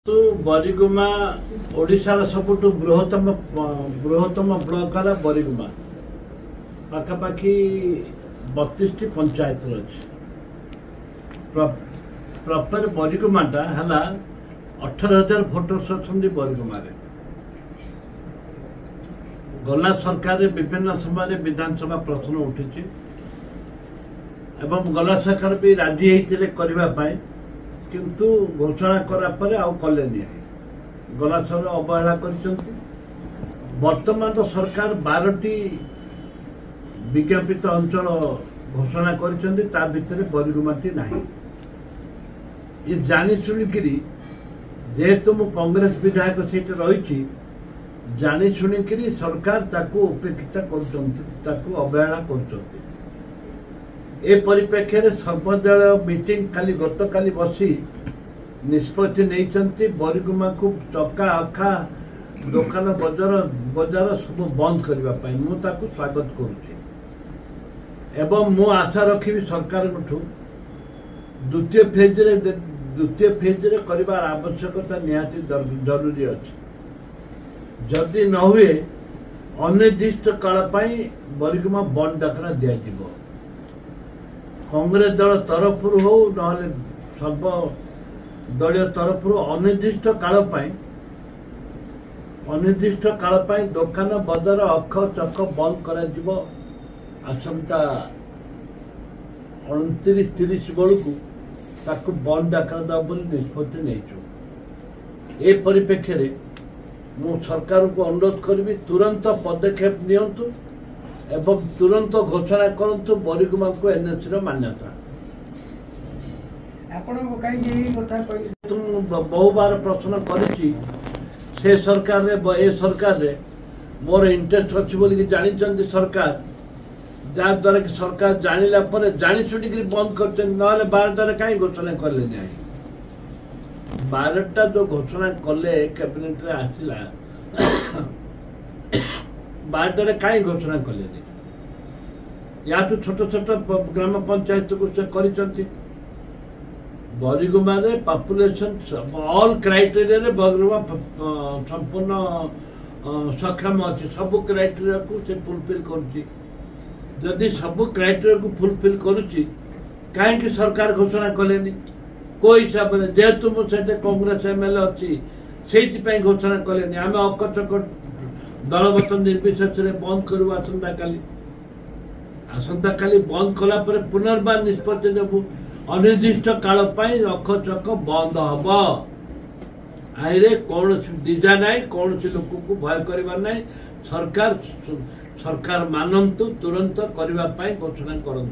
तो बरिगुमा ओडिशार सबुठु बृहत्तम ब्लॉक है बरिगुमा पाखापाखि 32 पंचायत अच्छे प्रॉपर बरिगुमाटा है 18,000 भोटर्स अच्छा बरिगुमार गला सरकार विभिन्न समय विधानसभा प्रश्न उठी एवं गला सरकार भी राजी होते करने किंतु घोषणा करापर आउ कले गला सर अवहेला वर्तमान सरकार 12टी विज्ञापित अंचल घोषणा कर भितर बरिगुमाटी ना ये जानी शुणिकी जेहेतु मु कांग्रेस विधायक से रही जानी शुणिकी सरकार ताकू उपेक्षिता कर अवहेला कर ए परिप्रेक्षी सर्वदल मीटिंग खाली गत काली बसी निष्पत्ति नहीं बरिगुमा को चका अखा दुकान बजार सब बंद करने मुझे स्वागत करुच्ची एवं मु आशा रखी सरकार द्वितीय फेज रे करिवार आवश्यकता निहाती जरूरी अच्छी जदि न हुए अनिर्दिष्ट काल बरिगुमा बंद डाकरा दिज्व कांग्रेस दल तरफ हो ना सर्वदलीय तरफ अनिर्दिष्ट काल दुकान बजार अख चक बंद कर आसंता 29-30 बेलू ताकू बंद आकार दब निष्पत्ति नहीं परिप्रेक्षी मु सरकार को अनुरोध करी तुरंत पदक्षेप नियंतु एवं तुरंत घोषणा करंतु बरिगुमा को एनएससी मान्यता बहु बार प्रश्न करी से सरकार रे मोर इंटरेस्ट अच्छी बोली जानी सरकार जहाँ द्वारा कि सरकार जानिला पर जानी छुटिक बंद कर ना 12टार कहीं घोषणा कले 12टा जो घोषणा कले कैबिनेट रे आसिला 12टार कहीं घोषणा कले या तो छोट छोट ग्राम पंचायत को से करी बरिगुमा रे पॉपुलेशन ऑल क्राइटेरिया रे बरिगुमा संपूर्ण सक्षम अच्छी सब क्राइटेरिया को से फुलफिल करुच्ची जदि सब क्राइटेरिया को फुलफिल करुच्ची कहीं सरकार घोषणा कले को हिसाब से जेहेतु मुझे कांग्रेस एमएलए अच्छी से घोषणा कले आम अकचक दलगत निर्विशेष बंद करूँ आसंता काली बंद कला पुनर्बार निष्पत्ति नेबू अनिर्दिष्ट काल अख चक बंद हम आईरे कौन दीजा ना कौन लोक को भय करना सरकार मानतु तुरंत करने घोषणा करूँ।